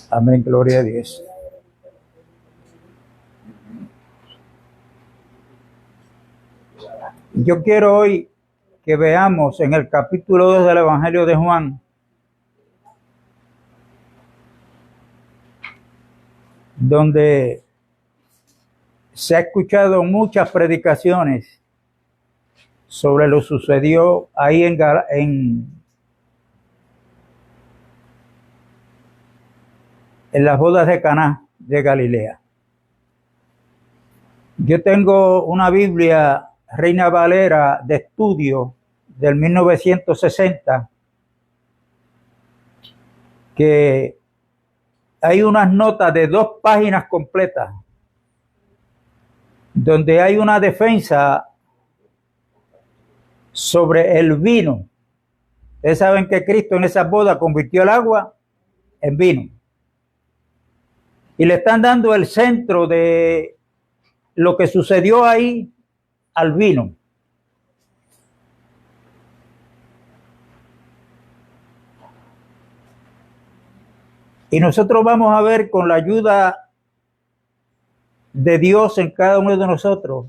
Amén, gloria a Dios. Yo quiero hoy que veamos en el capítulo 2 del Evangelio de Juan, donde se ha escuchado muchas predicaciones sobre lo que sucedió ahí en las bodas de Caná de Galilea. Yo tengo una Biblia Reina Valera de estudio del 1960 que hay unas notas de 2 páginas completas donde hay una defensa sobre el vino. Ustedes saben que Cristo en esas bodas convirtió el agua en vino. Y le están dando el centro de lo que sucedió ahí al vino. Y nosotros vamos a ver con la ayuda de Dios en cada uno de nosotros,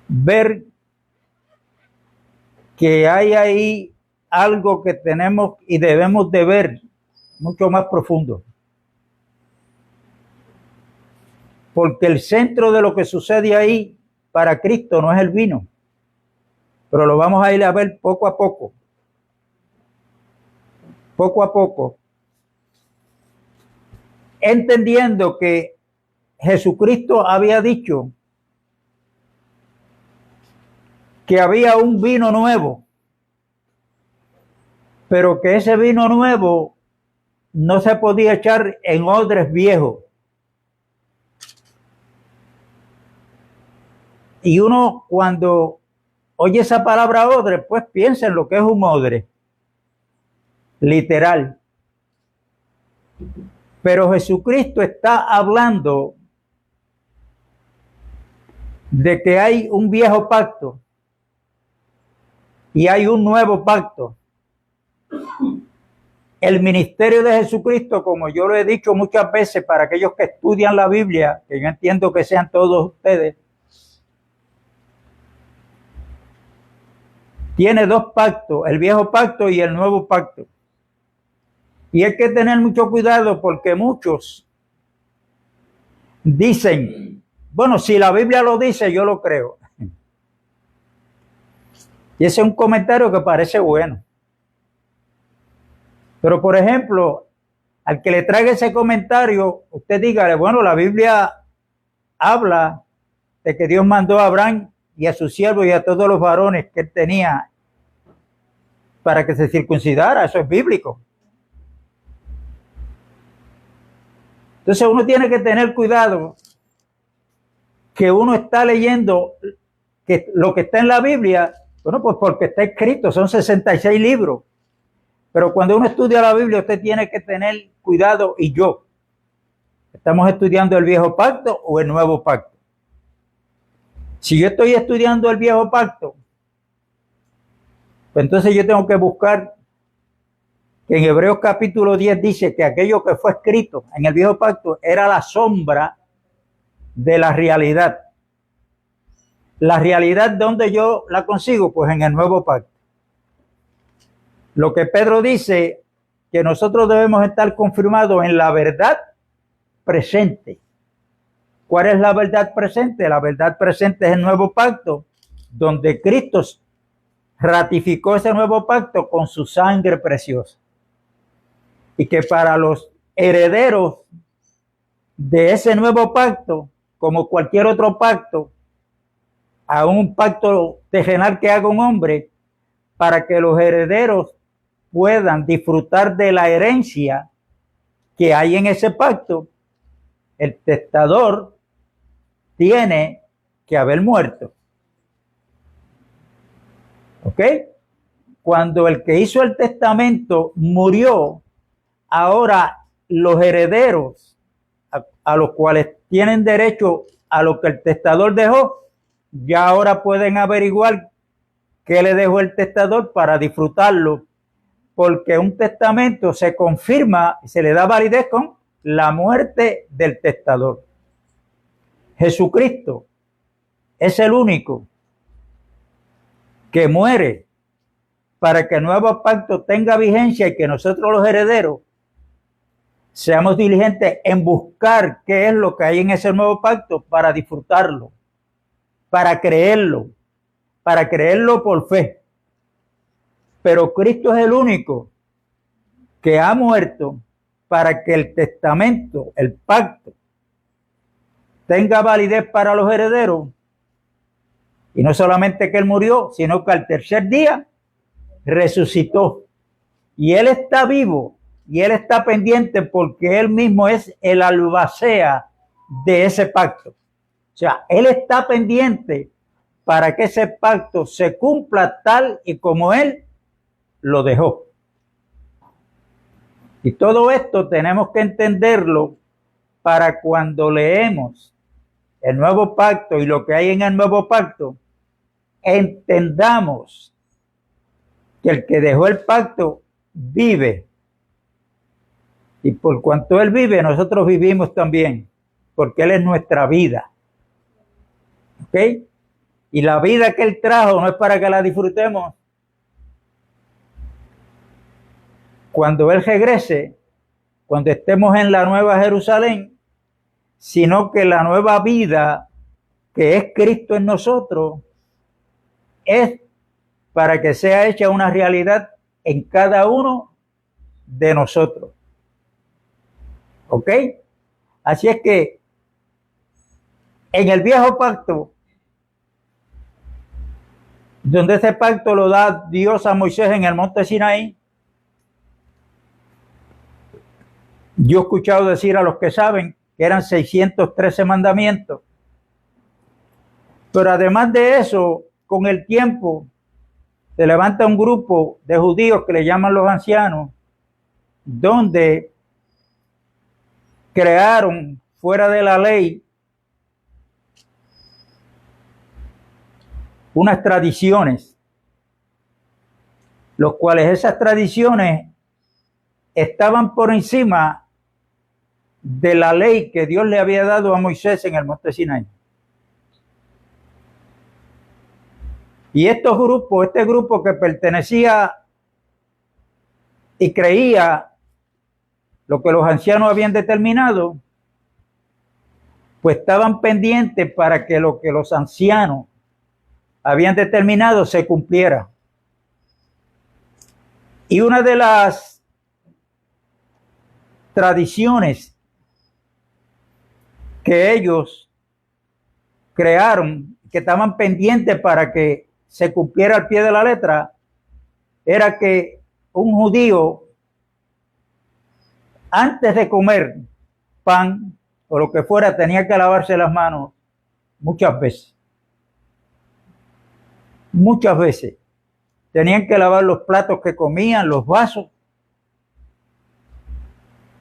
ver que hay ahí algo que tenemos y debemos de ver mucho más profundo. Porque el centro de lo que sucede ahí para Cristo no es el vino, pero lo vamos a ir a ver poco a poco. Poco a poco. Entendiendo que Jesucristo había dicho que había un vino nuevo, pero que ese vino nuevo no se podía echar en odres viejos. Y uno cuando oye esa palabra odre, pues piensa en lo que es un odre, literal. Pero Jesucristo está hablando de que hay un viejo pacto y hay un nuevo pacto. El ministerio de Jesucristo, como yo lo he dicho muchas veces para aquellos que estudian la Biblia, que yo entiendo que sean todos ustedes, tiene 2 pactos, el viejo pacto y el nuevo pacto. Y hay que tener mucho cuidado porque muchos dicen, bueno, si la Biblia lo dice, yo lo creo. Y ese es un comentario que parece bueno. Pero, por ejemplo, al que le traiga ese comentario, usted dígale, bueno, la Biblia habla de que Dios mandó a Abraham y a sus siervos y a todos los varones que él tenía para que se circuncidara. Eso es bíblico. Entonces uno tiene que tener cuidado que uno está leyendo que lo que está en la Biblia, bueno, pues porque está escrito, son 66 libros. Pero cuando uno estudia la Biblia, usted tiene que tener cuidado, y yo. ¿Estamos estudiando el viejo pacto o el nuevo pacto? Si yo estoy estudiando el viejo pacto, pues entonces yo tengo que buscar que en Hebreos capítulo 10 dice que aquello que fue escrito en el viejo pacto era la sombra de la realidad. La realidad, ¿dónde yo la consigo? Pues en el nuevo pacto. Lo que Pedro dice, que nosotros debemos estar confirmados en la verdad presente. ¿Cuál es la verdad presente? La verdad presente es el nuevo pacto, donde Cristo ratificó ese nuevo pacto con su sangre preciosa. Y que para los herederos de ese nuevo pacto, como cualquier otro pacto, a un pacto terrenal que haga un hombre, para que los herederos puedan disfrutar de la herencia que hay en ese pacto, el testador tiene que haber muerto. ¿Ok? Cuando el que hizo el testamento murió, ahora los herederos a los cuales tienen derecho a lo que el testador dejó, ya ahora pueden averiguar qué le dejó el testador para disfrutarlo porque un testamento se confirma y se le da validez con la muerte del testador. Jesucristo es el único que muere para que el nuevo pacto tenga vigencia y que nosotros los herederos seamos diligentes en buscar qué es lo que hay en ese nuevo pacto para disfrutarlo, para creerlo por fe. Pero Cristo es el único que ha muerto para que el testamento, el pacto, tenga validez para los herederos. Y no solamente que Él murió, sino que al tercer día resucitó. Y Él está vivo y Él está pendiente porque Él mismo es el albacea de ese pacto. O sea, Él está pendiente para que ese pacto se cumpla tal y como Él lo dejó. Y todo esto tenemos que entenderlo para cuando leemos el nuevo pacto y lo que hay en el nuevo pacto, entendamos que el que dejó el pacto vive. Y por cuanto Él vive, nosotros vivimos también, porque Él es nuestra vida. ¿Ok? Y la vida que Él trajo no es para que la disfrutemos cuando Él regrese, cuando estemos en la nueva Jerusalén, sino que la nueva vida que es Cristo en nosotros es para que sea hecha una realidad en cada uno de nosotros. ¿Ok? Así es que en el viejo pacto, donde ese pacto lo da Dios a Moisés en el monte Sinaí, yo he escuchado decir a los que saben que eran 613 mandamientos. Pero además de eso, con el tiempo, se levanta un grupo de judíos que le llaman los ancianos, donde crearon fuera de la ley unas tradiciones, los cuales esas tradiciones estaban por encima de la ley que Dios le había dado a Moisés en el monte Sinaí. Y este grupo que pertenecía y creía lo que los ancianos habían determinado, pues estaban pendientes para que lo que los ancianos habían determinado se cumpliera. Y una de las tradiciones que ellos crearon, que estaban pendientes para que se cumpliera al pie de la letra, era que un judío, antes de comer pan o lo que fuera, tenía que lavarse las manos muchas veces. Muchas veces. Tenían que lavar los platos que comían, los vasos.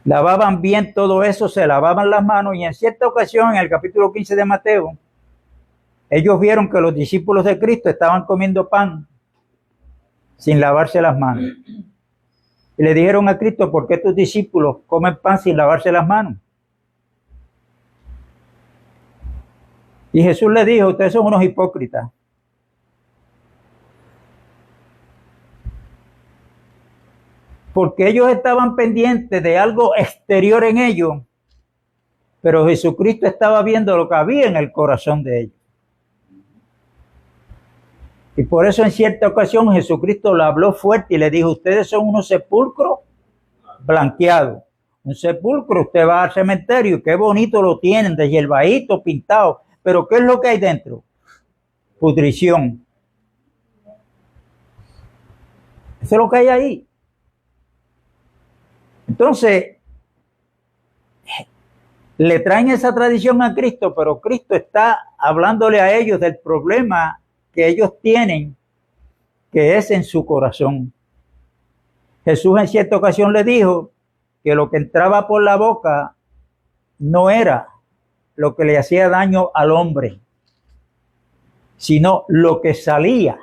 Lavaban bien todo eso, se lavaban las manos, y en cierta ocasión, en el capítulo 15 de Mateo, ellos vieron que los discípulos de Cristo estaban comiendo pan sin lavarse las manos. Y le dijeron a Cristo: ¿por qué tus discípulos comen pan sin lavarse las manos? Y Jesús le dijo: ustedes son unos hipócritas. Porque ellos estaban pendientes de algo exterior en ellos, pero Jesucristo estaba viendo lo que había en el corazón de ellos. Y por eso en cierta ocasión Jesucristo le habló fuerte y le dijo: ustedes son unos sepulcros blanqueados. Un sepulcro, usted va al cementerio y qué bonito lo tienen, de hierbajito, pintado, pero ¿qué es lo que hay dentro? Pudrición. Eso es lo que hay ahí. Entonces, le traen esa tradición a Cristo, pero Cristo está hablándole a ellos del problema que ellos tienen, que es en su corazón. Jesús en cierta ocasión le dijo que lo que entraba por la boca no era lo que le hacía daño al hombre, sino lo que salía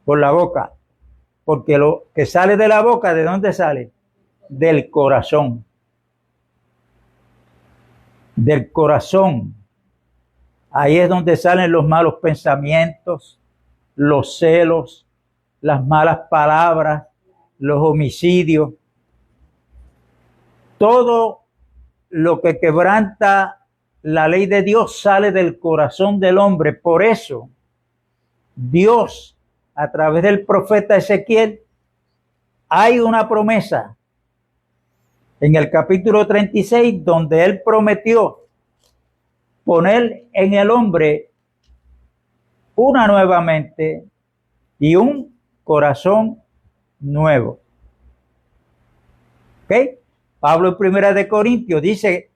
por la boca. porque lo que sale de la boca, ¿de dónde sale? Del corazón. Del corazón. Ahí es donde salen los malos pensamientos, los celos, las malas palabras, los homicidios. Todo lo que quebranta la ley de Dios sale del corazón del hombre. Por eso, Dios, a través del profeta Ezequiel, hay una promesa en el capítulo 36, donde él prometió poner en el hombre una nueva mente y un corazón nuevo. ¿Ok? Pablo en 1 Corintios dice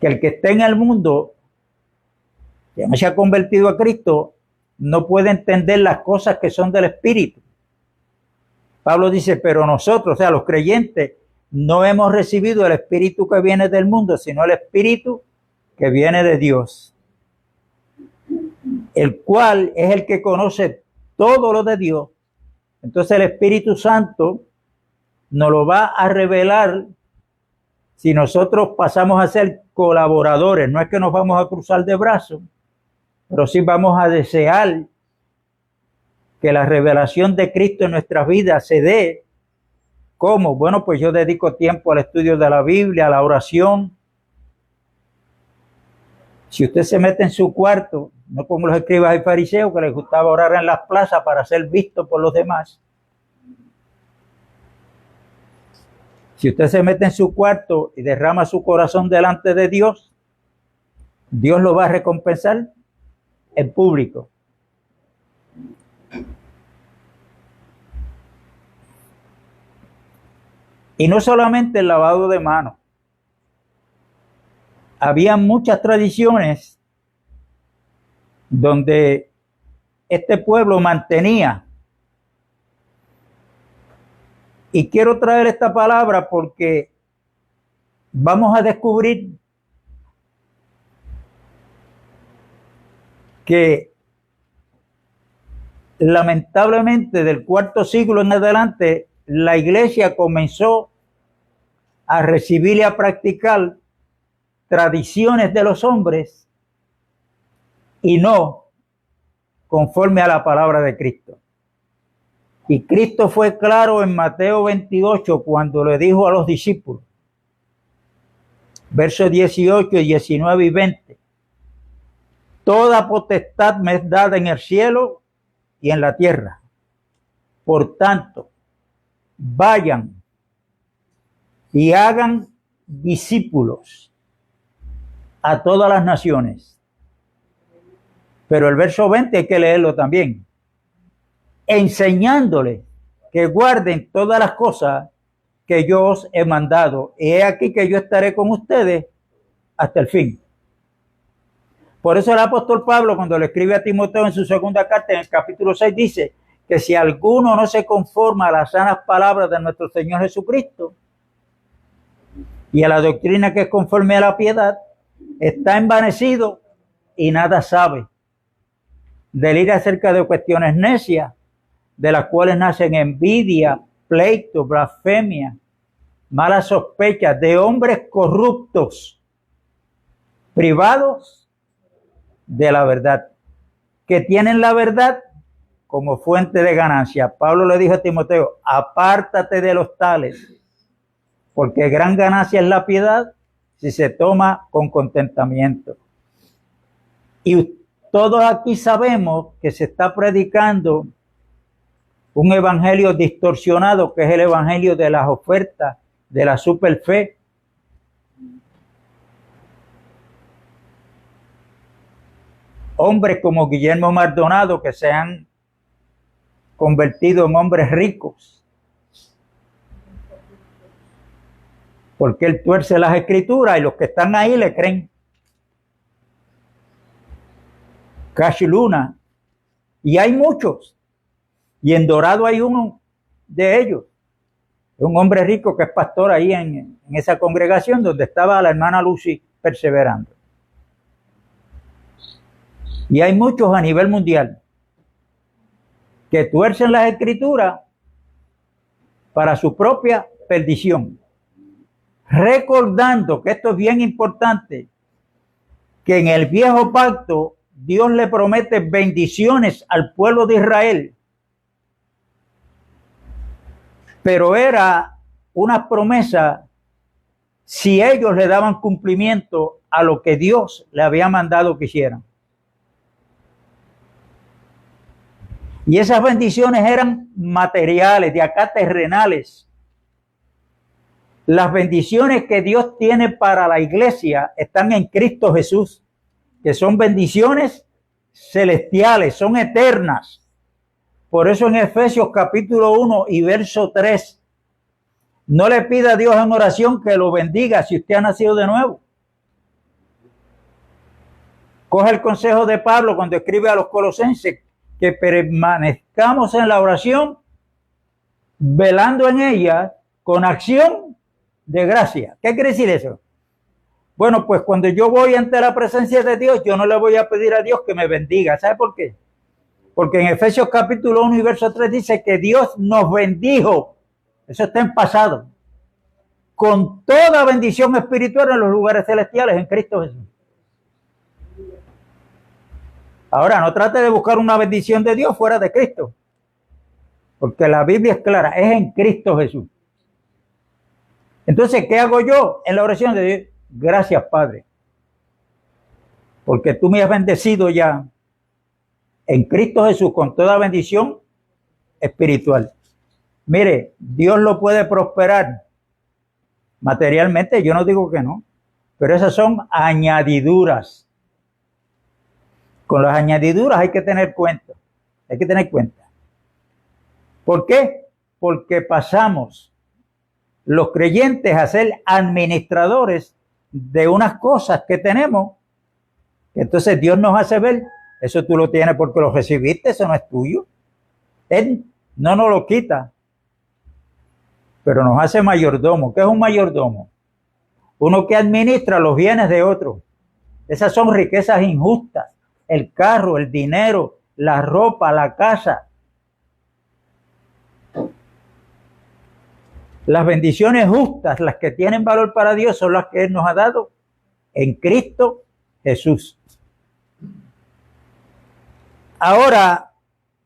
que el que esté en el mundo, que no se ha convertido a Cristo, no puede entender las cosas que son del Espíritu. Pablo dice, pero nosotros, o sea, los creyentes, no hemos recibido el Espíritu que viene del mundo, sino el Espíritu que viene de Dios, el cual es el que conoce todo lo de Dios. Entonces el Espíritu Santo nos lo va a revelar si nosotros pasamos a ser colaboradores. No es que nos vamos a cruzar de brazos, pero sí vamos a desear que la revelación de Cristo en nuestras vidas se dé. ¿Cómo? Bueno, pues yo dedico tiempo al estudio de la Biblia, a la oración. Si usted se mete en su cuarto, no como los escribas y fariseos que les gustaba orar en las plazas para ser visto por los demás. Si usted se mete en su cuarto y derrama su corazón delante de Dios, Dios lo va a recompensar en público. Y no solamente el lavado de manos. Había muchas tradiciones donde este pueblo mantenía. Y quiero traer esta palabra porque vamos a descubrir que lamentablemente del cuarto siglo en adelante la iglesia comenzó a recibir y a practicar tradiciones de los hombres y no conforme a la palabra de Cristo. Y Cristo fue claro en Mateo 28 cuando le dijo a los discípulos, versos 18, 19 y 20, toda potestad me es dada en el cielo y en la tierra. Por tanto, vayan y hagan discípulos a todas las naciones. Pero el verso 20 hay que leerlo también. Enseñándoles que guarden todas las cosas que yo os he mandado. Y he aquí que yo estaré con ustedes hasta el fin. Por eso el apóstol Pablo, cuando le escribe a Timoteo en su segunda carta, en el capítulo 6, dice que si alguno no se conforma a las sanas palabras de nuestro Señor Jesucristo y a la doctrina que es conforme a la piedad, está envanecido y nada sabe. Delira acerca de cuestiones necias, de las cuales nacen envidia, pleito, blasfemia, malas sospechas de hombres corruptos, privados de la verdad, que tienen la verdad como fuente de ganancia. Pablo le dijo a Timoteo, apártate de los tales, porque gran ganancia es la piedad si se toma con contentamiento. Y todos aquí sabemos que se está predicando un evangelio distorsionado, que es el evangelio de las ofertas, de la superfe. Hombres como Guillermo Maldonado que se han convertido en hombres ricos, porque él tuerce las escrituras y los que están ahí le creen. Cash Luna, y hay muchos, y en Dorado hay uno de ellos, un hombre rico que es pastor ahí en esa congregación donde estaba la hermana Lucy perseverando. Y hay muchos a nivel mundial. que tuercen las escrituras para su propia perdición. Recordando que esto es bien importante, que en el viejo pacto Dios le promete bendiciones al pueblo de Israel, pero era una promesa si ellos le daban cumplimiento a lo que Dios le había mandado que hicieran. Y esas bendiciones eran materiales, de acá terrenales. Las bendiciones que Dios tiene para la iglesia están en Cristo Jesús, que son bendiciones celestiales, son eternas. Por eso en Efesios capítulo 1 y verso 3, no le pida a Dios en oración que lo bendiga si usted ha nacido de nuevo. Coge el consejo de Pablo cuando escribe a los colosenses, que permanezcamos en la oración, velando en ella con acción de gracia. ¿Qué quiere decir eso? Bueno, pues cuando yo voy ante la presencia de Dios, yo no le voy a pedir a Dios que me bendiga. ¿Sabe por qué? Porque en Efesios capítulo 1 y verso 3 dice que Dios nos bendijo. Eso está en pasado. Con toda bendición espiritual en los lugares celestiales en Cristo Jesús. Ahora, no trate de buscar una bendición de Dios fuera de Cristo. Porque la Biblia es clara, es en Cristo Jesús. Entonces, ¿qué hago yo en la oración de Dios? Gracias, Padre. Porque tú me has bendecido ya en Cristo Jesús con toda bendición espiritual. Mire, Dios lo puede prosperar materialmente, yo no digo que no, pero esas son añadiduras. Con las añadiduras hay que tener cuenta. Hay que tener cuenta. ¿Por qué? Porque pasamos los creyentes a ser administradores de unas cosas que tenemos. Entonces Dios nos hace ver, eso tú lo tienes porque lo recibiste, eso no es tuyo. Él no nos lo quita, pero nos hace mayordomo. ¿Qué es un mayordomo? Uno que administra los bienes de otros. Esas son riquezas injustas. El carro, el dinero, la ropa, la casa. Las bendiciones justas, las que tienen valor para Dios, son las que Él nos ha dado en Cristo Jesús. Ahora,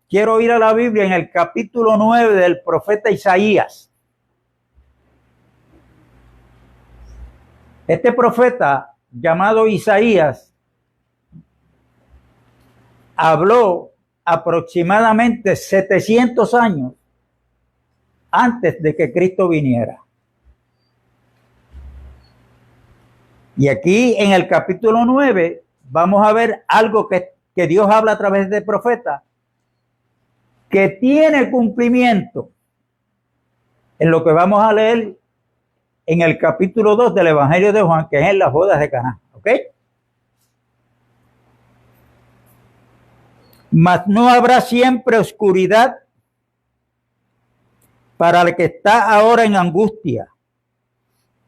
quiero ir a la Biblia en el capítulo 9 del profeta Isaías. Este profeta, llamado Isaías, habló aproximadamente 700 años antes de que Cristo viniera. Y aquí en el capítulo 9 vamos a ver algo que Dios habla a través del profeta, que tiene cumplimiento en lo que vamos a leer en el capítulo 2 del Evangelio de Juan, que es en las bodas de Caná. ¿Ok? Mas no habrá siempre oscuridad para el que está ahora en angustia,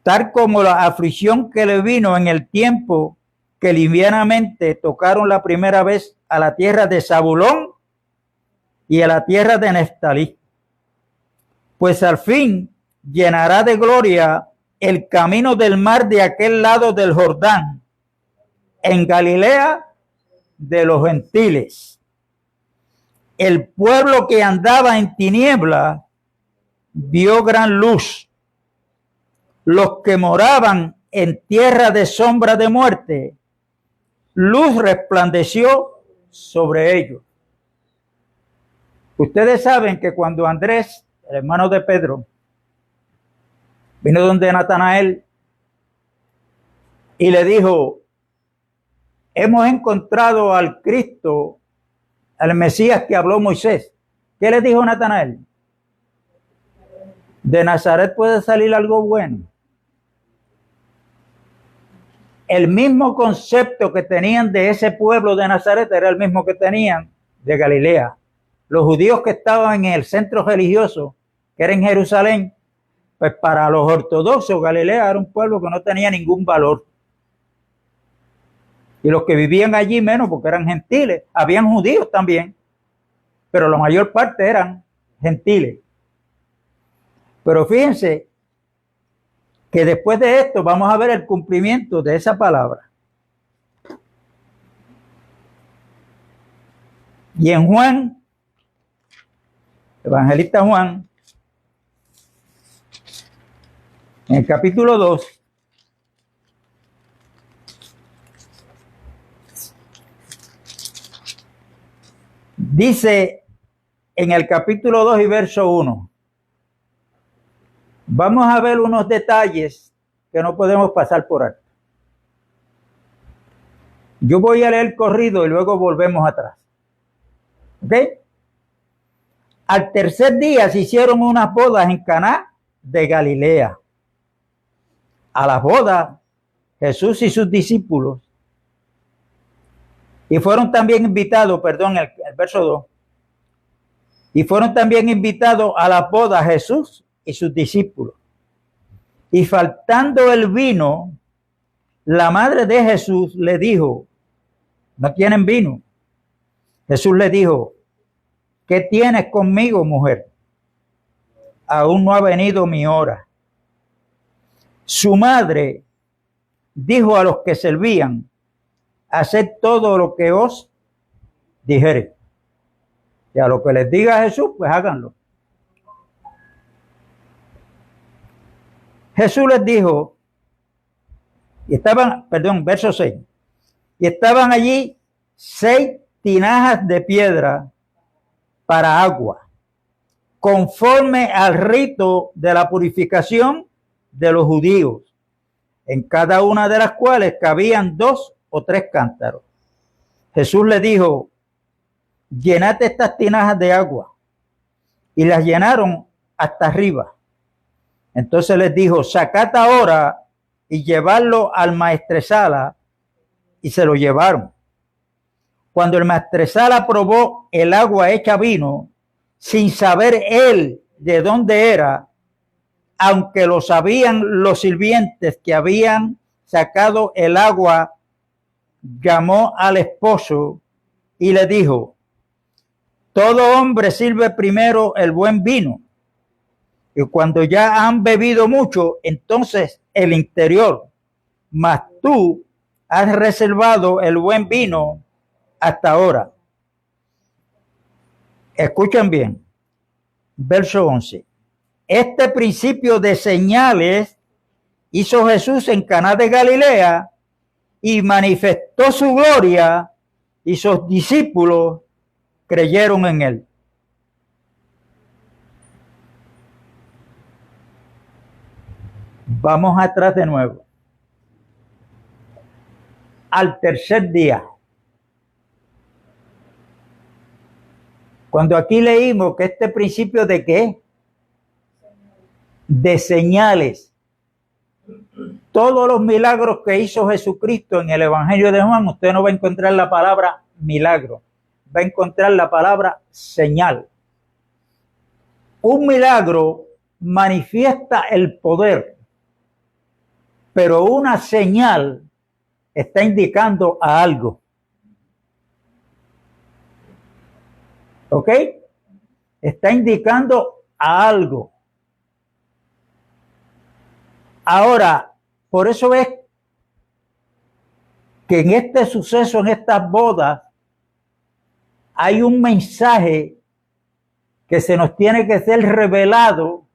tal como la aflicción que le vino en el tiempo que livianamente tocaron la primera vez a la tierra de Zabulón y a la tierra de Neftalí. Pues al fin llenará de gloria el camino del mar de aquel lado del Jordán, en Galilea de los gentiles. El pueblo que andaba en tiniebla vio gran luz. Los que moraban en tierra de sombra de muerte, luz resplandeció sobre ellos. Ustedes saben que cuando Andrés, el hermano de Pedro, vino donde Natanael y le dijo: hemos encontrado al Cristo, al Mesías que habló Moisés. ¿Qué le dijo Natanael? De Nazaret puede salir algo bueno. El mismo concepto que tenían de ese pueblo de Nazaret era el mismo que tenían de Galilea. Los judíos que estaban en el centro religioso, que era en Jerusalén, pues para los ortodoxos Galilea era un pueblo que no tenía ningún valor. Y los que vivían allí menos, porque eran gentiles. Habían judíos también, pero la mayor parte eran gentiles. Pero fíjense que después de esto vamos a ver el cumplimiento de esa palabra. Y en Juan, evangelista Juan, en el capítulo 2, dice en el capítulo 2 y verso 1, vamos a ver unos detalles que no podemos pasar por alto. Yo voy a leer corrido y luego volvemos atrás. ¿Ok? Al tercer día se hicieron unas bodas en Caná de Galilea. A las bodas, Jesús y sus discípulos. Y fueron también invitados, el verso 2. Y fueron también invitados a las bodas Jesús y sus discípulos. Y faltando el vino, la madre de Jesús le dijo, ¿no tienen vino? Jesús le dijo, ¿qué tienes conmigo, mujer? Aún no ha venido mi hora. Su madre dijo a los que servían, haced todo lo que os dijere. Y a lo que les diga Jesús, pues háganlo. Jesús les dijo, verso 6, y estaban allí 6 tinajas de piedra para agua, conforme al rito de la purificación de los judíos, en cada una de las cuales cabían 2 o 3 cántaros. Jesús le dijo, llenad estas tinajas de agua, y las llenaron hasta arriba. Entonces les dijo, sacad ahora y llevadlo al maestresala, y se lo llevaron. Cuando el maestresala probó el agua hecha vino, sin saber él de dónde era, aunque lo sabían los sirvientes que habían sacado el agua, llamó al esposo y le dijo, todo hombre sirve primero el buen vino, y cuando ya han bebido mucho, entonces el interior, mas tú has reservado el buen vino hasta ahora. Escuchen bien, verso 11. Este principio de señales hizo Jesús en Caná de Galilea y manifestó su gloria, y sus discípulos creyeron en él. Vamos atrás de nuevo. Al tercer día. Cuando aquí leímos que este principio de ¿qué? De señales. Todos los milagros que hizo Jesucristo en el Evangelio de Juan, usted no va a encontrar la palabra milagro, va a encontrar la palabra señal. Un milagro manifiesta el poder, pero una señal está indicando a algo. ¿Ok? Está indicando a algo. Ahora, por eso es que en este suceso, en estas bodas, hay un mensaje que se nos tiene que ser revelado,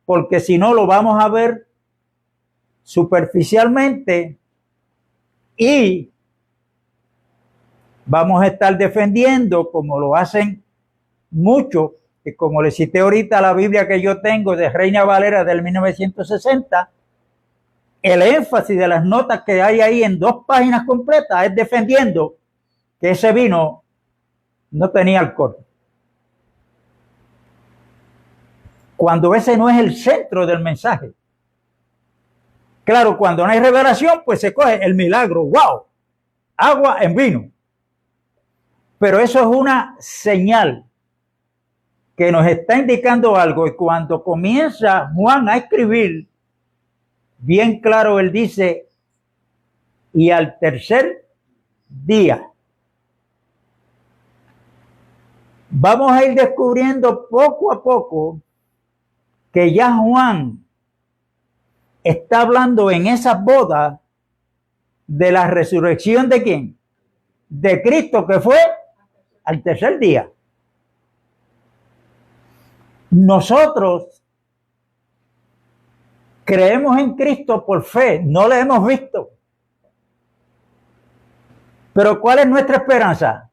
porque si no lo vamos a ver superficialmente y vamos a estar defendiendo, como lo hacen muchos, que como les cité ahorita la Biblia que yo tengo de Reina Valera del 1960, el énfasis de las notas que hay ahí en 2 páginas completas es defendiendo que ese vino no tenía alcohol. Cuando ese no es el centro del mensaje. Claro, cuando no hay revelación, pues se coge el milagro, wow, agua en vino. Pero eso es una señal que nos está indicando algo, y cuando comienza Juan a escribir, bien claro, él dice, y al tercer día. vamos a ir descubriendo poco a poco que ya Juan está hablando en esas bodas de la resurrección ¿de quién? De Cristo, que fue al tercer día. Nosotros creemos en Cristo por fe, no le hemos visto. Pero ¿cuál es nuestra esperanza?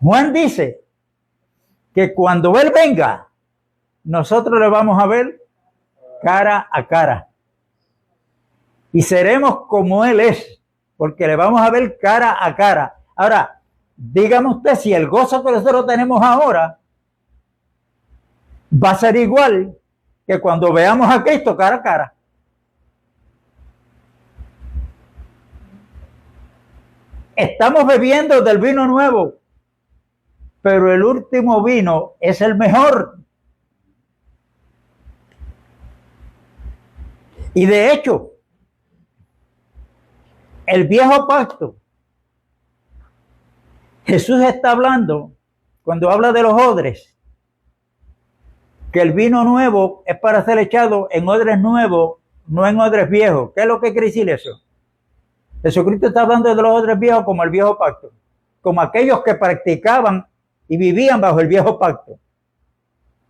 Juan dice que cuando Él venga, nosotros le vamos a ver cara a cara. Y seremos como Él es, porque le vamos a ver cara a cara. Ahora, dígame usted si el gozo que nosotros tenemos ahora va a ser igual que cuando veamos a Cristo cara a cara. Estamos bebiendo del vino nuevo, pero el último vino es el mejor. Y de hecho, el viejo pacto, Jesús está hablando, cuando habla de los odres, que el vino nuevo es para ser echado en odres nuevos, no en odres viejos. ¿Qué es lo que quiere decir eso? Jesucristo está hablando de los odres viejos como el viejo pacto, como aquellos que practicaban y vivían bajo el viejo pacto,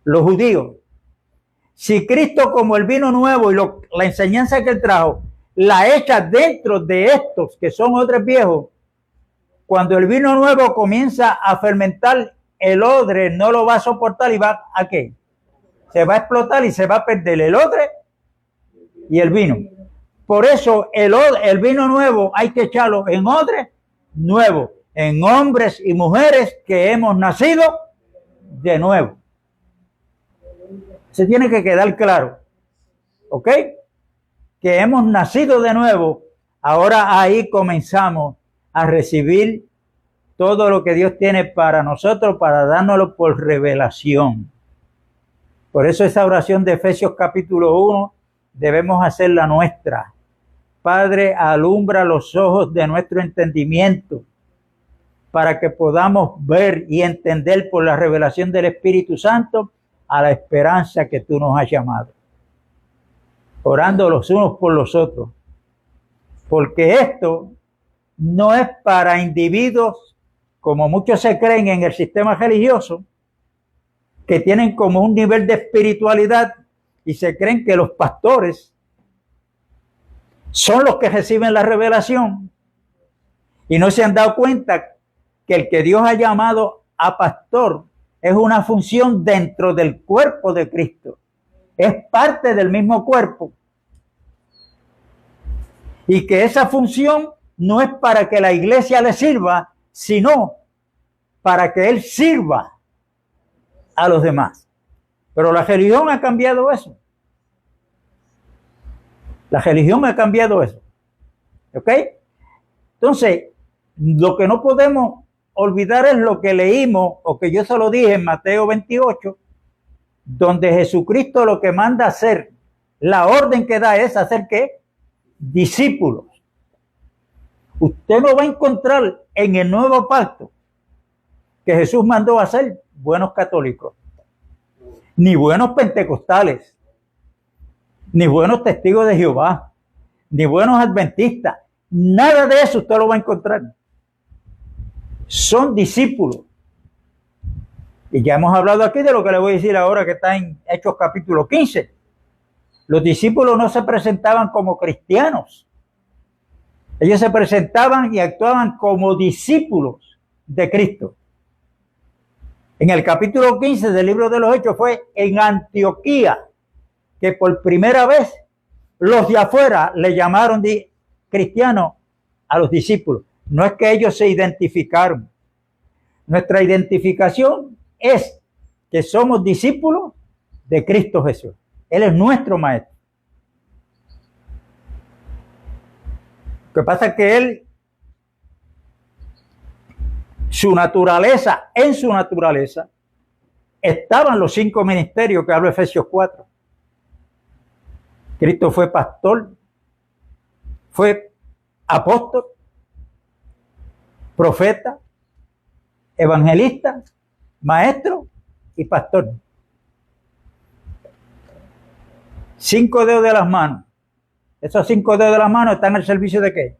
los judíos. Si Cristo, como el vino nuevo y la enseñanza que Él trajo, la echa dentro de estos que son odres viejos, cuando el vino nuevo comienza a fermentar, el odre no lo va a soportar y va a ¿qué? Se va a explotar y se va a perder el odre y el vino. Por eso el vino nuevo hay que echarlo en odre nuevo, en hombres y mujeres que hemos nacido de nuevo. Se tiene que quedar claro, ¿ok? Que hemos nacido de nuevo. Ahora ahí comenzamos a recibir todo lo que Dios tiene para nosotros, para dárnoslo por revelación. Por eso esa oración de Efesios capítulo 1 debemos hacerla nuestra. Padre, alumbra los ojos de nuestro entendimiento para que podamos ver y entender por la revelación del Espíritu Santo a la esperanza que tú nos has llamado. Orando los unos por los otros. Porque esto no es para individuos, como muchos se creen en el sistema religioso, que tienen como un nivel de espiritualidad y se creen que los pastores son los que reciben la revelación y no se han dado cuenta que el que Dios ha llamado a pastor es una función dentro del cuerpo de Cristo. Es parte del mismo cuerpo. Y que esa función no es para que la iglesia le sirva, sino para que él sirva a los demás. Pero la religión ha cambiado eso. La religión ha cambiado eso. ¿Ok? Entonces, lo que no podemos olvidar es lo que leímos, o que yo se lo dije en Mateo 28, donde Jesucristo lo que manda hacer, la orden que da es hacer ¿qué? Discípulos. Usted no va a encontrar en el nuevo pacto que Jesús mandó a hacer buenos católicos, ni buenos pentecostales, ni buenos testigos de Jehová, ni buenos adventistas. Nada de eso usted lo va a encontrar. Son discípulos. Y ya hemos hablado aquí de lo que le voy a decir ahora, que está en Hechos capítulo 15. Los discípulos no se presentaban como cristianos. Ellos se presentaban y actuaban como discípulos de Cristo. En el capítulo 15 del libro de los Hechos fue en Antioquía que por primera vez los de afuera le llamaron cristianos a los discípulos. No es que ellos se identificaron. Nuestra identificación es que somos discípulos de Cristo Jesús. Él es nuestro maestro. Lo que pasa es que él, en su naturaleza, estaban los 5 ministerios que habla Efesios 4. Cristo fue pastor, fue apóstol, profeta, evangelista maestro y pastor. 5 dedos de las manos. Esos 5 dedos de las manos están al servicio ¿de qué?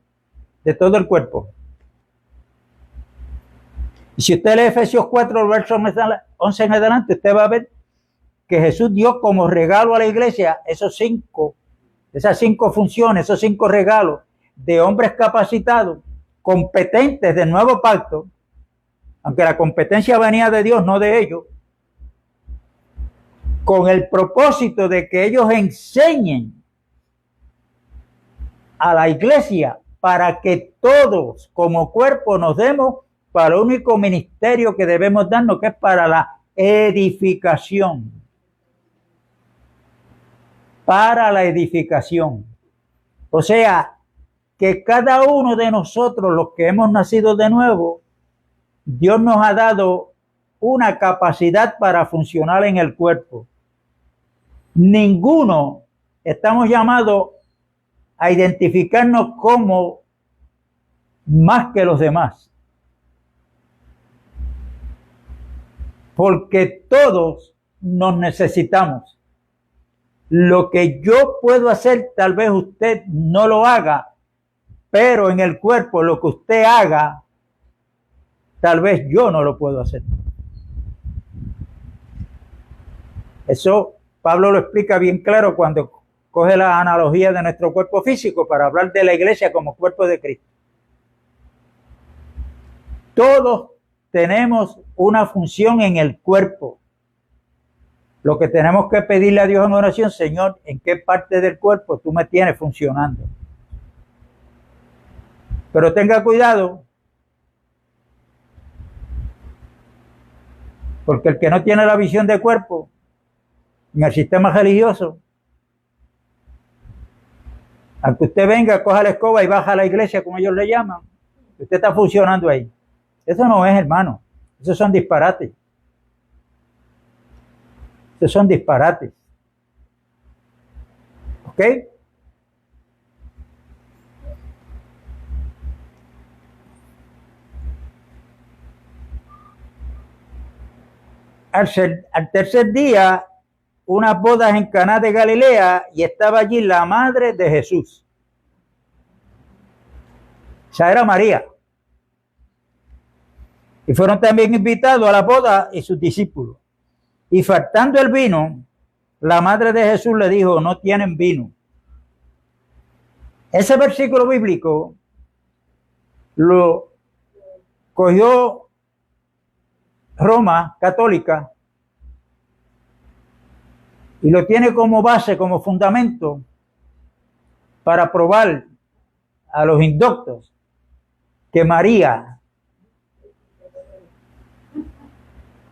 De todo el cuerpo. Y si usted lee Efesios 4, verso 11 en adelante, usted va a ver que Jesús dio como regalo a la iglesia esas 5 funciones, esos 5 regalos de hombres capacitados, competentes del nuevo pacto, aunque la competencia venía de Dios, no de ellos, con el propósito de que ellos enseñen a la iglesia para que todos como cuerpo nos demos para el único ministerio que debemos darnos, que es para la edificación. Para la edificación. O sea, que cada uno de nosotros, los que hemos nacido de nuevo, Dios nos ha dado una capacidad para funcionar en el cuerpo. Ninguno estamos llamados a identificarnos como más que los demás. Porque todos nos necesitamos. Lo que yo puedo hacer, tal vez usted no lo haga, pero en el cuerpo lo que usted haga, tal vez yo no lo puedo hacer. Eso Pablo lo explica bien claro cuando coge la analogía de nuestro cuerpo físico para hablar de la iglesia como cuerpo de Cristo. Todos tenemos una función en el cuerpo. Lo que tenemos que pedirle a Dios en oración, Señor, ¿en qué parte del cuerpo tú me tienes funcionando? Pero tenga cuidado, porque el que no tiene la visión de cuerpo en el sistema religioso, aunque usted venga, coja la escoba y baja a la iglesia, como ellos le llaman, usted está funcionando ahí. Eso no es, hermano. Esos son disparates. Esos son disparates. ¿Ok? Al tercer día, unas bodas en Caná de Galilea, y estaba allí la madre de Jesús. Esa era María. Y fueron también invitados a la boda y sus discípulos. Y faltando el vino, la madre de Jesús le dijo, no tienen vino. Ese versículo bíblico lo cogió Roma católica y lo tiene como base, como fundamento para probar a los indoctos que María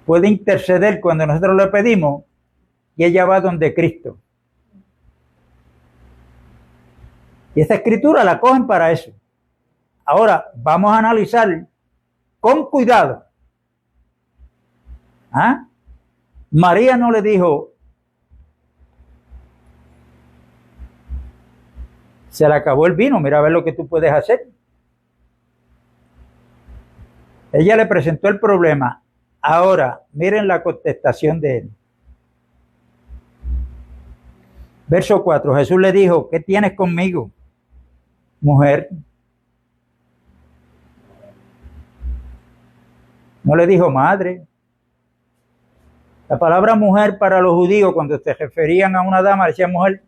puede interceder cuando nosotros le pedimos y ella va donde Cristo. Y esta escritura la cogen para eso. Ahora vamos a analizar con cuidado. ¿Ah? María no le dijo, se le acabó el vino, mira a ver lo que tú puedes hacer. Ella le presentó el problema. Ahora, miren la contestación de él. Verso 4, Jesús le dijo, ¿qué tienes conmigo, mujer? No le dijo madre. La palabra mujer para los judíos, cuando se referían a una dama, decían mujer,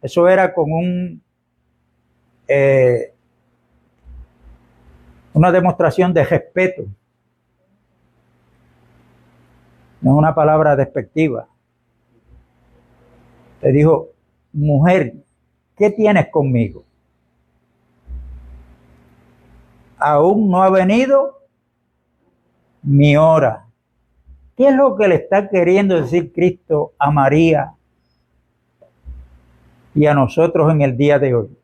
eso era como una demostración de respeto. No es una palabra despectiva. Le dijo, mujer, ¿qué tienes conmigo? Aún no ha venido mi hora. ¿Qué es lo que le está queriendo decir Cristo a María y a nosotros en el día de hoy?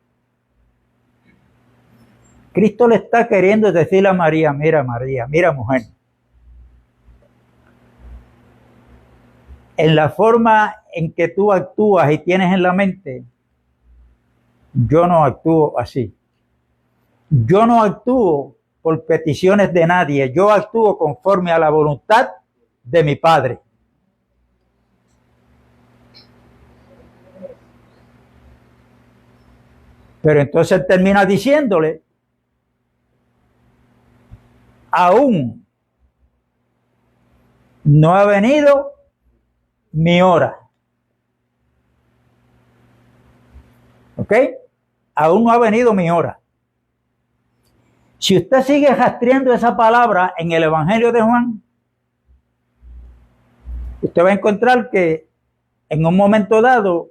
Cristo le está queriendo decir a María, mira mujer, en la forma en que tú actúas y tienes en la mente, yo no actúo así. Yo no actúo por peticiones de nadie. Yo actúo conforme a la voluntad de mi Padre. Pero entonces termina diciéndole, aún no ha venido mi hora. ¿Ok? Aún no ha venido mi hora. Si usted sigue rastreando esa palabra en el Evangelio de Juan, usted va a encontrar que en un momento dado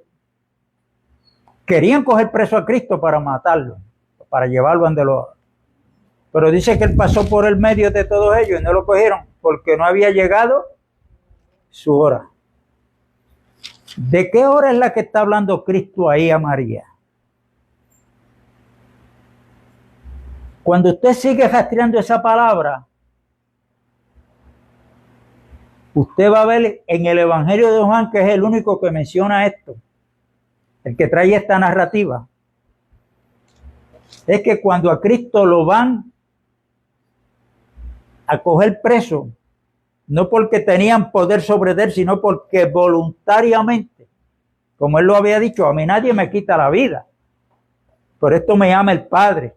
querían coger preso a Cristo para matarlo, para llevarlo ante los... Pero dice que él pasó por el medio de todos ellos y no lo cogieron porque no había llegado su hora. ¿De qué hora es la que está hablando Cristo ahí a María? Cuando usted sigue rastreando esa palabra, usted va a ver en el Evangelio de Juan, que es el único que menciona esto, el que trae esta narrativa, es que cuando a Cristo lo van a coger preso, no porque tenían poder sobre él, sino porque voluntariamente, como él lo había dicho, a mí nadie me quita la vida, por esto me llama el Padre,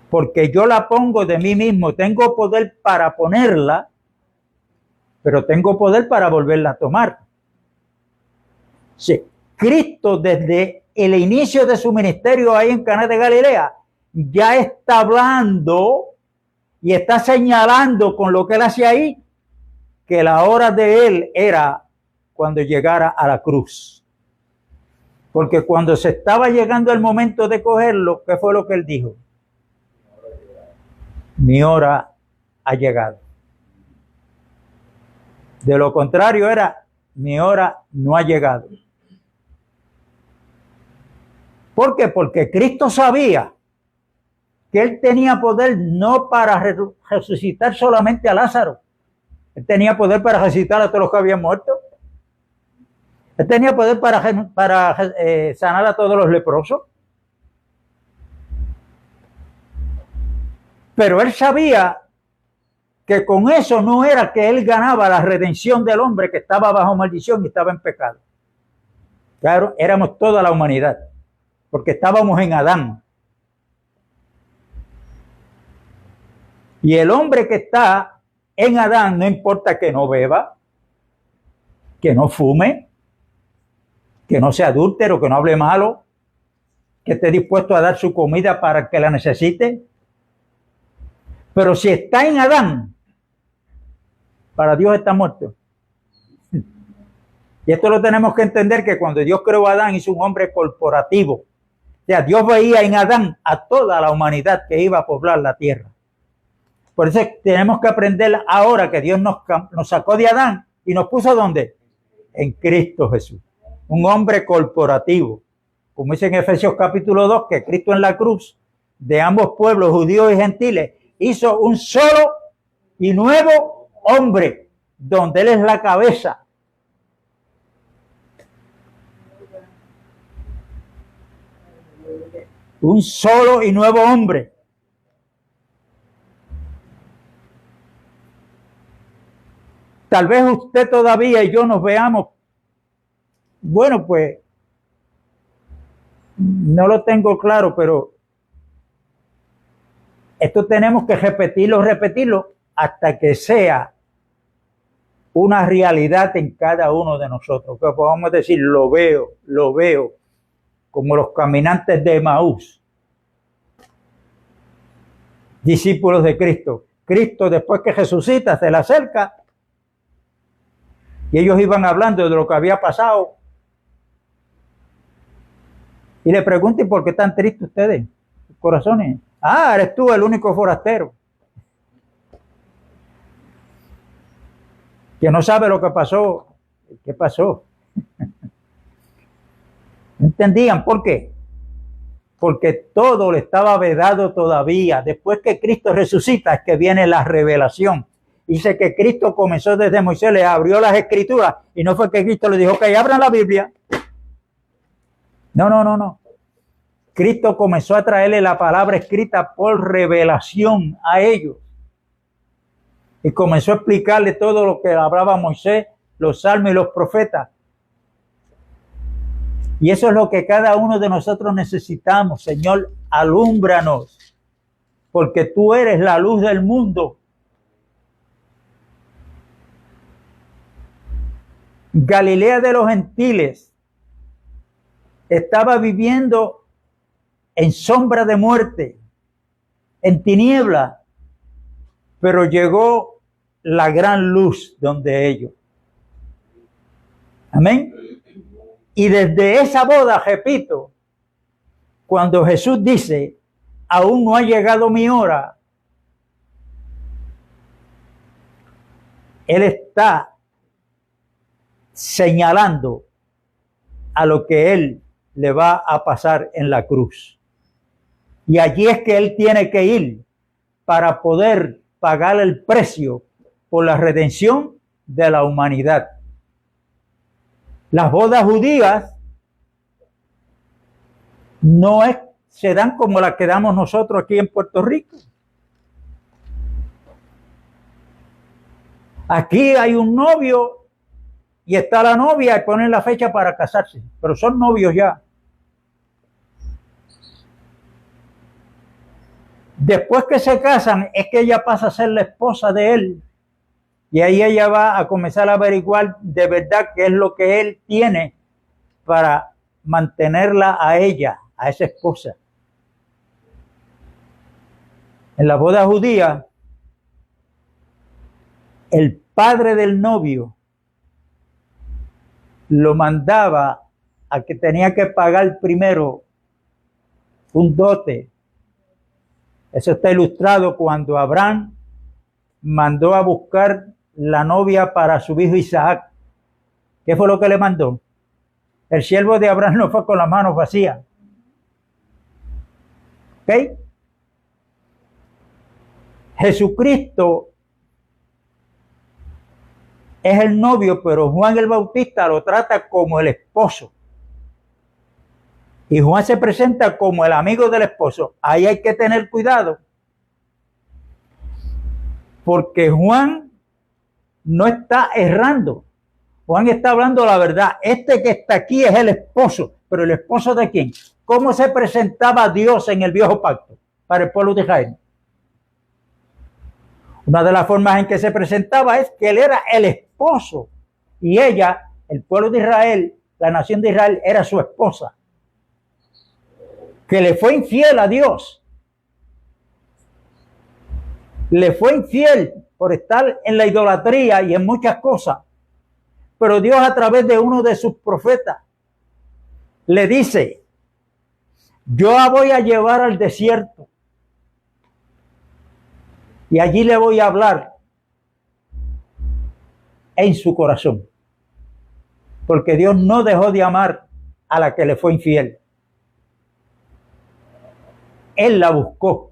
porque yo la pongo de mí mismo, tengo poder para ponerla, pero tengo poder para volverla a tomar. Sí, Cristo desde el inicio de su ministerio ahí en Caná de Galilea ya está hablando y está señalando con lo que él hacía ahí que la hora de él era cuando llegara a la cruz. Porque cuando se estaba llegando el momento de cogerlo, ¿qué fue lo que él dijo? Mi hora ha llegado. De lo contrario era, mi hora no ha llegado. ¿Por qué? Porque Cristo sabía que él tenía poder no para resucitar solamente a Lázaro. Él tenía poder para resucitar a todos los que habían muerto. Él tenía poder para sanar a todos los leprosos. Pero él sabía que con eso no era que él ganaba la redención del hombre que estaba bajo maldición y estaba en pecado. Claro, éramos toda la humanidad, porque estábamos en Adán. Y el hombre que está en Adán, no importa que no beba, que no fume, que no sea adúltero, que no hable malo, que esté dispuesto a dar su comida para el que la necesite. Pero si está en Adán, para Dios está muerto. Y esto lo tenemos que entender, que cuando Dios creó a Adán hizo un hombre corporativo. O sea, Dios veía en Adán a toda la humanidad que iba a poblar la tierra. Por eso tenemos que aprender ahora que Dios nos sacó de Adán y nos puso ¿dónde? En Cristo Jesús. Un hombre corporativo. Como dice en Efesios capítulo 2, que Cristo en la cruz de ambos pueblos, judíos y gentiles, hizo un solo y nuevo hombre, donde él es la cabeza. Un solo y nuevo hombre. Tal vez usted todavía y yo nos veamos, bueno, pues, no lo tengo claro, pero esto tenemos que repetirlo hasta que sea una realidad en cada uno de nosotros. Que podamos decir, lo veo, como los caminantes de Emaús, discípulos de Cristo. Cristo, después que resucita, se le acerca y ellos iban hablando de lo que había pasado. Y le preguntan, ¿por qué están tristes ustedes? Sus corazones. Ah, eres tú el único forastero que no sabe lo que pasó. ¿Qué pasó? ¿No entendían por qué? Porque todo le estaba vedado todavía. Después que Cristo resucita es que viene la revelación. Dice que Cristo comenzó desde Moisés, le abrió las escrituras y no fue que Cristo le dijo que abran la Biblia. No. Cristo comenzó a traerle la palabra escrita por revelación a ellos. Y comenzó a explicarle todo lo que hablaba Moisés, los salmos y los profetas. Y eso es lo que cada uno de nosotros necesitamos. Señor, alúmbranos, porque tú eres la luz del mundo. Galilea de los gentiles estaba viviendo en sombra de muerte, en tiniebla, pero llegó la gran luz donde ellos. Amén. Y desde esa boda, repito, cuando Jesús dice, aún no ha llegado mi hora, Él está señalando a lo que Él le va a pasar en la cruz. Y allí es que Él tiene que ir para poder pagar el precio por la redención de la humanidad. Las bodas judías no se dan como las que damos nosotros aquí en Puerto Rico. Aquí hay un novio y está la novia y ponen la fecha para casarse, pero son novios ya. Después que se casan es que ella pasa a ser la esposa de él. Y ahí ella va a comenzar a averiguar de verdad qué es lo que él tiene para mantenerla a ella, a esa esposa. En la boda judía, el padre del novio lo mandaba a que tenía que pagar primero un dote. Eso está ilustrado cuando Abraham mandó a buscar la novia para su hijo Isaac. ¿Qué fue lo que le mandó? El siervo de Abraham no fue con las manos vacías. ¿Ok? Jesucristo es el novio, pero Juan el Bautista lo trata como el esposo. Y Juan se presenta como el amigo del esposo. Ahí hay que tener cuidado. Porque Juan no está errando. Juan está hablando la verdad. Este que está aquí es el esposo. ¿Pero el esposo de quién? ¿Cómo se presentaba Dios en el viejo pacto para el pueblo de Israel? Una de las formas en que se presentaba es que él era el esposo. Y ella, el pueblo de Israel, la nación de Israel, era su esposa. Que le fue infiel a Dios. Le fue infiel por estar en la idolatría y en muchas cosas. Pero Dios, a través de uno de sus profetas, le dice: yo la voy a llevar al desierto y allí le voy a hablar en su corazón. Porque Dios no dejó de amar a la que le fue infiel. Él la buscó.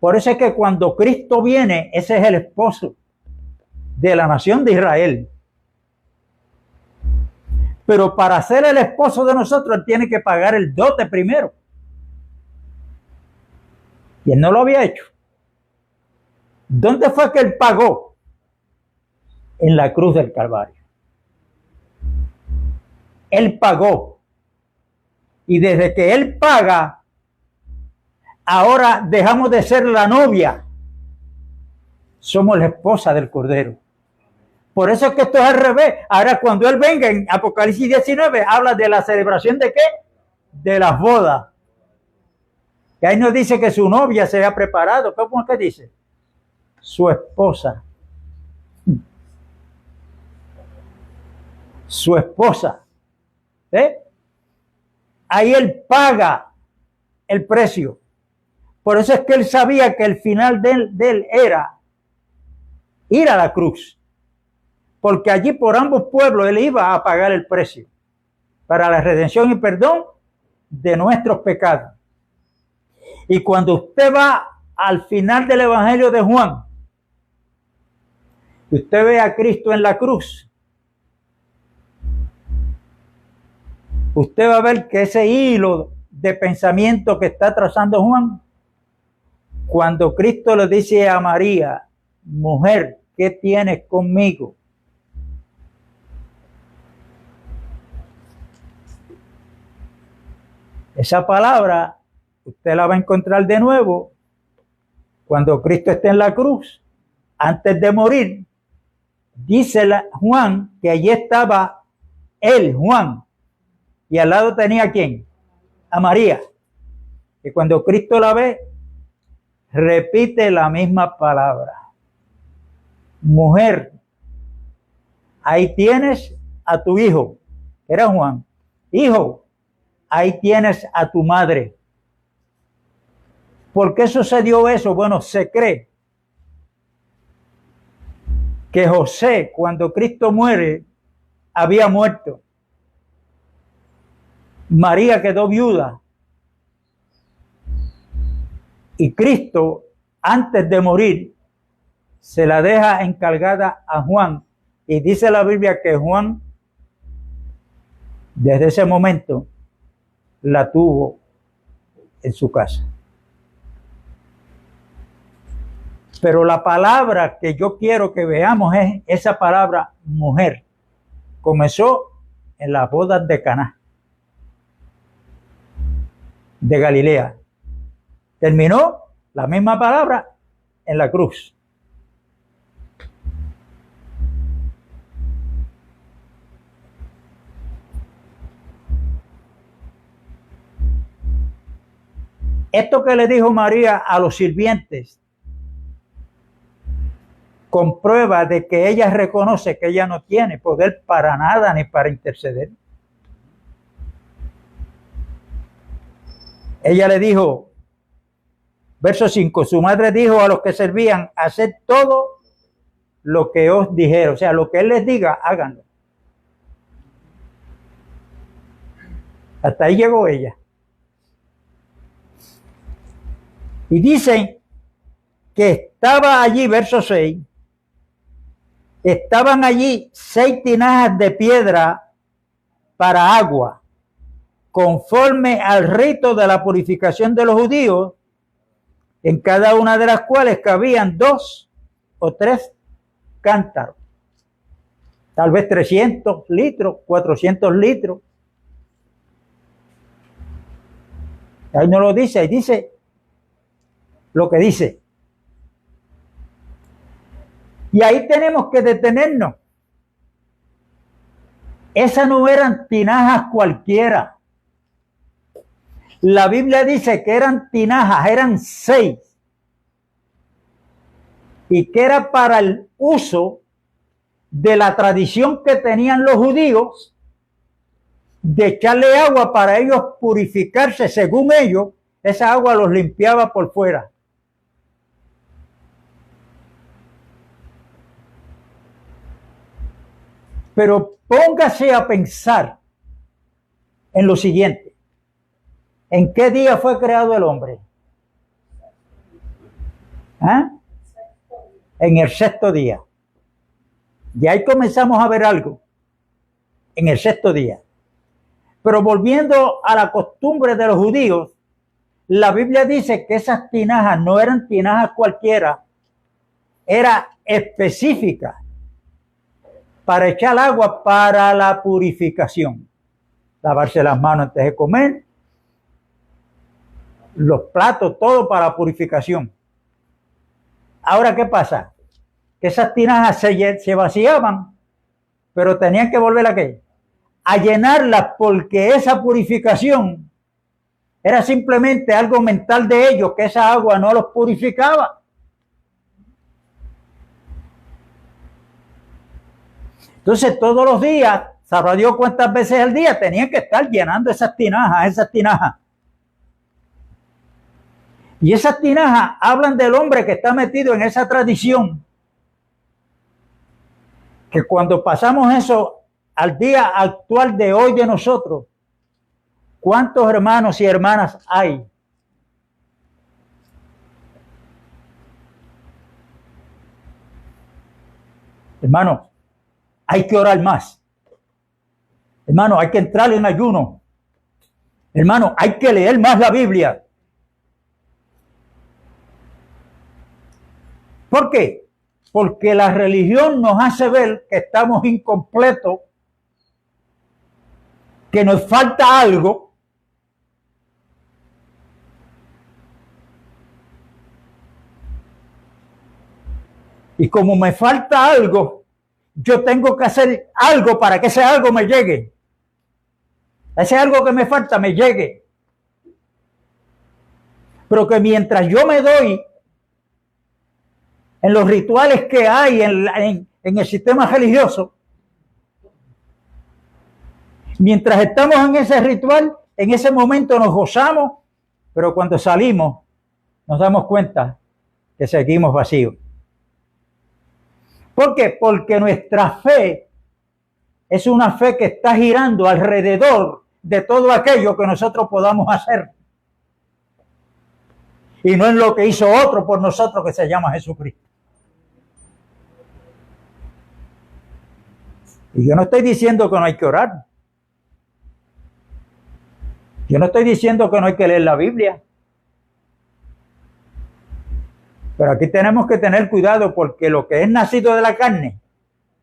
Por eso es que cuando Cristo viene, ese es el esposo de la nación de Israel. Pero para ser el esposo de nosotros, él tiene que pagar el dote primero. Y él no lo había hecho. ¿Dónde fue que él pagó? En la cruz del Calvario. Él pagó. Y desde que él paga, ahora dejamos de ser la novia. Somos la esposa del Cordero. Por eso es que esto es al revés. Ahora cuando él venga en Apocalipsis 19, habla de la celebración de ¿qué? De las bodas. Y ahí nos dice que su novia se ha preparado. ¿Cómo es que dice? Su esposa. Su esposa. ¿Eh? Ahí él paga el precio. Por eso es que él sabía que el final de él era ir a la cruz. Porque allí por ambos pueblos él iba a pagar el precio para la redención y perdón de nuestros pecados. Y cuando usted va al final del Evangelio de Juan, y usted ve a Cristo en la cruz, usted va a ver que ese hilo de pensamiento que está trazando Juan? Cuando Cristo le dice a María, mujer, ¿qué tienes conmigo? Esa palabra usted la va a encontrar de nuevo cuando Cristo esté en la cruz, antes de morir. Dice Juan que allí estaba él, Juan, y al lado tenía ¿a quién? A María. Y cuando Cristo la ve, repite la misma palabra. Mujer, ahí tienes a tu hijo. Era Juan. Hijo, ahí tienes a tu madre. ¿Por qué sucedió eso? Bueno, se cree que José, cuando Cristo muere, había muerto. María quedó viuda. Y Cristo, antes de morir, se la deja encargada a Juan. Y dice la Biblia que Juan, desde ese momento, la tuvo en su casa. Pero la palabra que yo quiero que veamos es esa palabra mujer. Comenzó en las bodas de Caná, de Galilea. Terminó la misma palabra en la cruz. Esto que le dijo María a los sirvientes comprueba de que ella reconoce que ella no tiene poder para nada ni para interceder. Ella le dijo, verso 5, su madre dijo a los que servían, haced todo lo que os dijera, o sea, lo que él les diga, háganlo. Hasta ahí llegó ella. Y dicen que estaba allí, verso 6, estaban allí 6 tinajas de piedra para agua, conforme al rito de la purificación de los judíos, en cada una de las cuales cabían 2 o 3 cántaros, tal vez 300 litros, 400 litros. Ahí no lo dice, ahí dice lo que dice. Y ahí tenemos que detenernos. Esas no eran tinajas cualquiera. La Biblia dice que eran tinajas, eran 6. Y que era para el uso de la tradición que tenían los judíos de echarle agua para ellos purificarse. Según ellos, esa agua los limpiaba por fuera. Pero póngase a pensar en lo siguiente. ¿En qué día fue creado el hombre? ¿Ah? En el 6º día. Y ahí comenzamos a ver algo. En el 6º día. Pero volviendo a la costumbre de los judíos, la Biblia dice que esas tinajas no eran tinajas cualquiera. Era específica para echar agua para la purificación. Lavarse las manos antes de comer, los platos, todo para la purificación. Ahora, ¿qué pasa? Que esas tinajas se vaciaban, pero tenían que volver a llenarlas, porque esa purificación era simplemente algo mental de ellos, que esa agua no los purificaba. Entonces, todos los días, sabrá Dios cuántas veces al día, tenían que estar llenando esas tinajas. Y esas tinajas hablan del hombre que está metido en esa tradición. Que cuando pasamos eso al día actual de hoy de nosotros, ¿cuántos hermanos y hermanas hay? Hermanos, hay que orar más. Hermano, hay que entrar en ayuno. Hermano, hay que leer más la Biblia. ¿Por qué? Porque la religión nos hace ver que estamos incompletos, que nos falta algo. Y como me falta algo, yo tengo que hacer algo para que ese algo me llegue. Ese algo que me falta me llegue. Pero que mientras yo me doy en los rituales que hay en el sistema religioso, mientras estamos en ese ritual, en ese momento nos gozamos, pero cuando salimos nos damos cuenta que seguimos vacíos. ¿Por qué? Porque nuestra fe es una fe que está girando alrededor de todo aquello que nosotros podamos hacer. Y no en lo que hizo otro por nosotros, que se llama Jesucristo. Y yo no estoy diciendo que no hay que orar. Yo no estoy diciendo que no hay que leer la Biblia. Pero aquí tenemos que tener cuidado, porque lo que es nacido de la carne,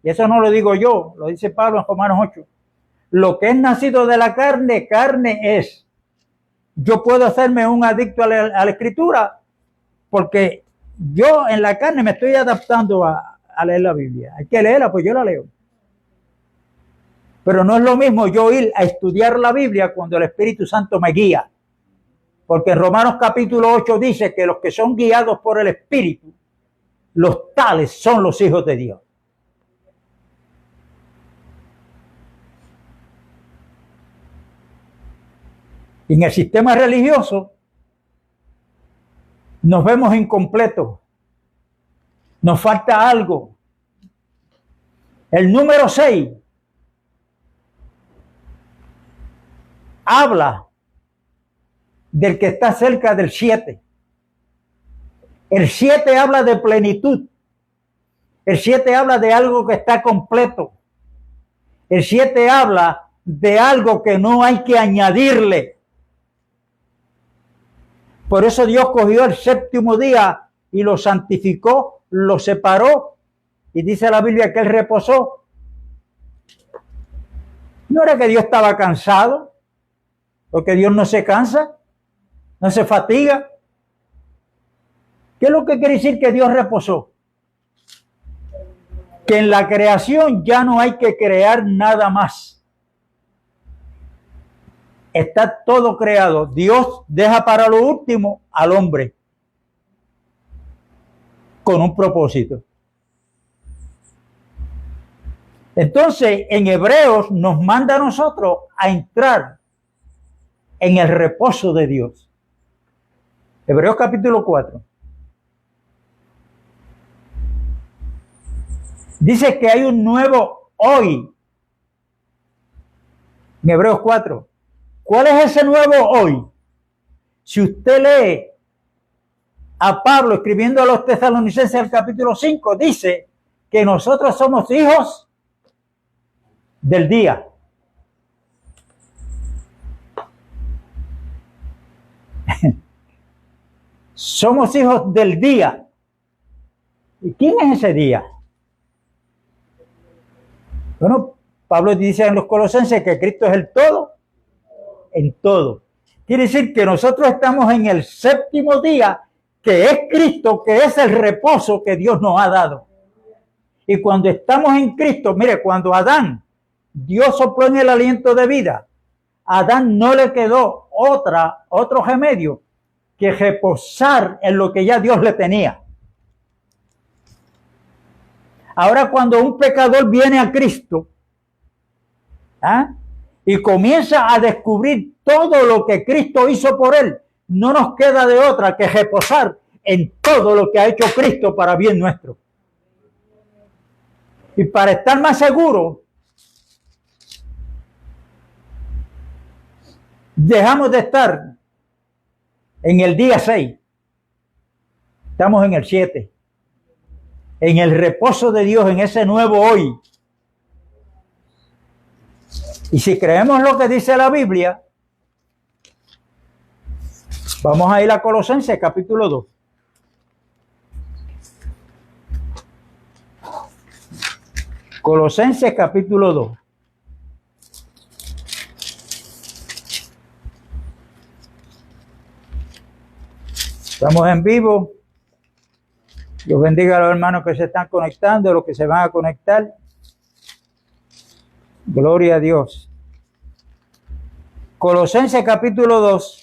y eso no lo digo yo, lo dice Pablo en Romanos 8, lo que es nacido de la carne, carne es. Yo puedo hacerme un adicto a la escritura, porque yo en la carne me estoy adaptando a leer la Biblia. Hay que leerla, pues yo la leo. Pero no es lo mismo yo ir a estudiar la Biblia cuando el Espíritu Santo me guía. Porque en Romanos capítulo 8 dice que los que son guiados por el Espíritu, los tales son los hijos de Dios. Y en el sistema religioso nos vemos incompletos. Nos falta algo. El número 6 habla del que está cerca del 7. El 7 habla de plenitud. El 7 habla de algo que está completo. El 7 habla de algo que no hay que añadirle. Por eso Dios cogió el séptimo día y lo santificó, lo separó, y dice la Biblia que él reposó. ¿No era que Dios estaba cansado? Porque Dios no se cansa, no se fatiga. ¿Qué es lo que quiere decir que Dios reposó? Que en la creación ya no hay que crear nada más. Está todo creado. Dios deja para lo último al hombre con un propósito. Entonces, en Hebreos nos manda a nosotros a entrar en el reposo de Dios. Hebreos capítulo 4. Dice que hay un nuevo hoy. En Hebreos 4. ¿Cuál es ese nuevo hoy? Si usted lee a Pablo escribiendo a los tesalonicenses el capítulo 5, dice que nosotros somos hijos del día. Somos hijos del día. ¿Y quién es ese día? Bueno, Pablo dice en los Colosenses que Cristo es el todo en todo. Quiere decir que nosotros estamos en el séptimo día, que es Cristo, que es el reposo que Dios nos ha dado. Y cuando estamos en Cristo, mire, cuando Adán, Dios sopló en el aliento de vida, a Adán no le quedó otro remedio que reposar en lo que ya Dios le tenía. Ahora, cuando un pecador viene a Cristo, y comienza a descubrir todo lo que Cristo hizo por él, no nos queda de otra que reposar en todo lo que ha hecho Cristo para bien nuestro. Y para estar más seguro, dejamos de estar en el día 6. Estamos en el 7. En el reposo de Dios, en ese nuevo hoy. Y si creemos lo que dice la Biblia, Vamos a ir a Colosenses capítulo 2. Colosenses capítulo 2. Estamos en vivo. Dios bendiga a los hermanos que se están conectando, los que se van a conectar. Gloria a Dios. Colosenses capítulo 2.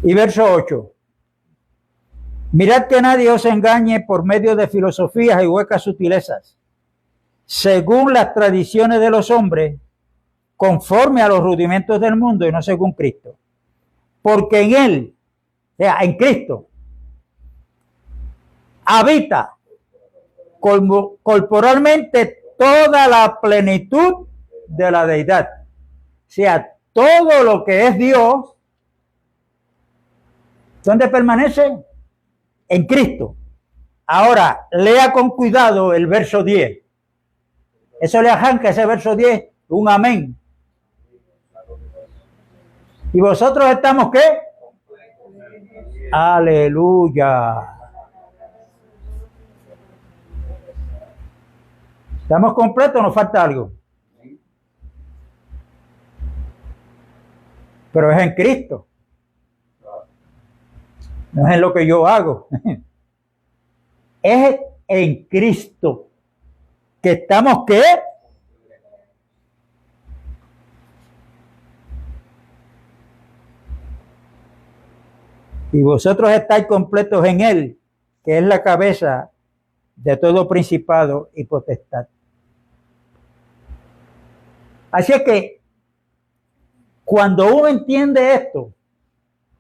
Y verso 8. Mirad que nadie os engañe por medio de filosofías y huecas sutilezas, según las tradiciones de los hombres, conforme a los rudimentos del mundo y no según Cristo. Porque en Él, o sea, en Cristo, habita corporalmente toda la plenitud de la deidad. O sea, todo lo que es Dios, ¿dónde permanece? En Cristo. Ahora, lea con cuidado el verso 10. Eso le arranca ese verso 10, un amén. ¿Y vosotros estamos qué? Aleluya. ¿Estamos completos o nos falta algo? Pero es en Cristo. No es en lo que yo hago. Es en Cristo que estamos ¿qué? Y vosotros estáis completos en Él, que es la cabeza de todo principado y potestad. Así es que cuando uno entiende esto,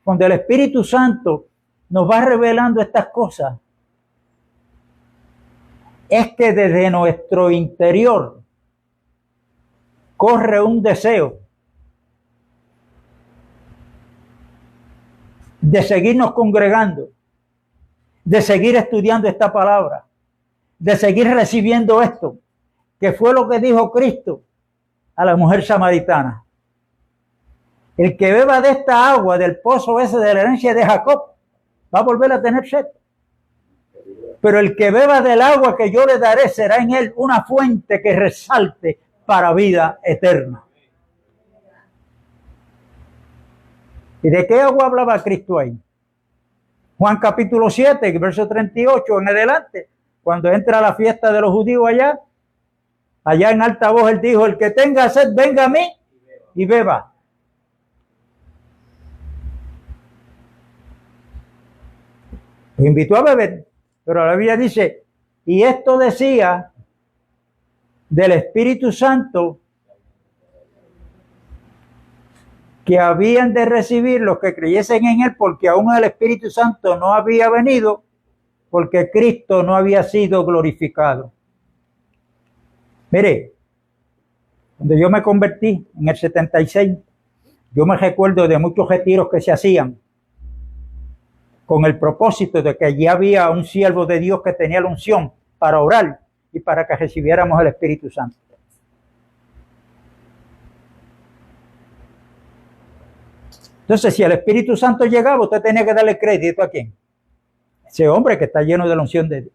cuando el Espíritu Santo nos va revelando estas cosas, es que desde nuestro interior corre un deseo de seguirnos congregando, de seguir estudiando esta palabra, de seguir recibiendo esto, que fue lo que dijo Cristo a la mujer samaritana. El que beba de esta agua del pozo ese de la herencia de Jacob va a volver a tener sed. Pero el que beba del agua que yo le daré será en él una fuente que resalte para vida eterna. ¿Y de qué agua hablaba Cristo ahí? Juan capítulo 7, verso 38 en adelante, cuando entra a la fiesta de los judíos allá en alta voz él dijo, el que tenga sed venga a mí y beba. Los invitó a beber, pero la Biblia dice, y esto decía del Espíritu Santo que habían de recibir los que creyesen en él, porque aún el Espíritu Santo no había venido, porque Cristo no había sido glorificado. Mire, cuando yo me convertí en el 76, yo me recuerdo de muchos retiros que se hacían con el propósito de que allí había un siervo de Dios que tenía la unción para orar y para que recibiéramos el Espíritu Santo. Entonces, si el Espíritu Santo llegaba, usted tenía que darle crédito ¿a quién? Ese hombre que está lleno de la unción de Dios.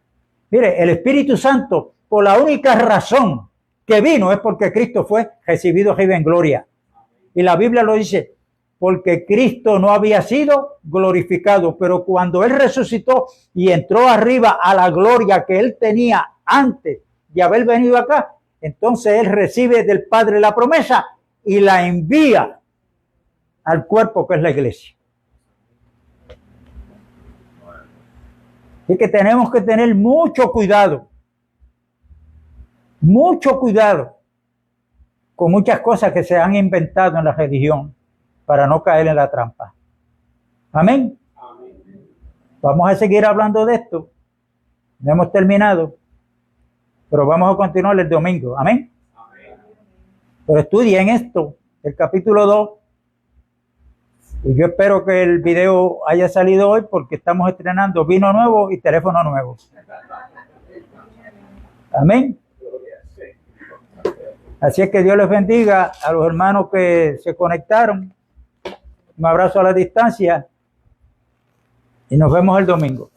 Mire, el Espíritu Santo, por la única razón que vino, es porque Cristo fue recibido arriba en gloria. Y la Biblia lo dice, porque Cristo no había sido glorificado, pero cuando Él resucitó y entró arriba a la gloria que Él tenía antes de haber venido acá, entonces Él recibe del Padre la promesa y la envía al cuerpo que es la iglesia. Así que tenemos que tener mucho cuidado con muchas cosas que se han inventado en la religión para no caer en la trampa. Amén. Amén. Vamos a seguir hablando de esto. No hemos terminado, pero vamos a continuar el domingo. Amén. Amén. Pero estudien esto, el capítulo 2, Y yo espero que el video haya salido hoy porque estamos estrenando vino nuevo y teléfono nuevo. Amén. Así es que Dios les bendiga a los hermanos que se conectaron. Un abrazo a la distancia y nos vemos el domingo.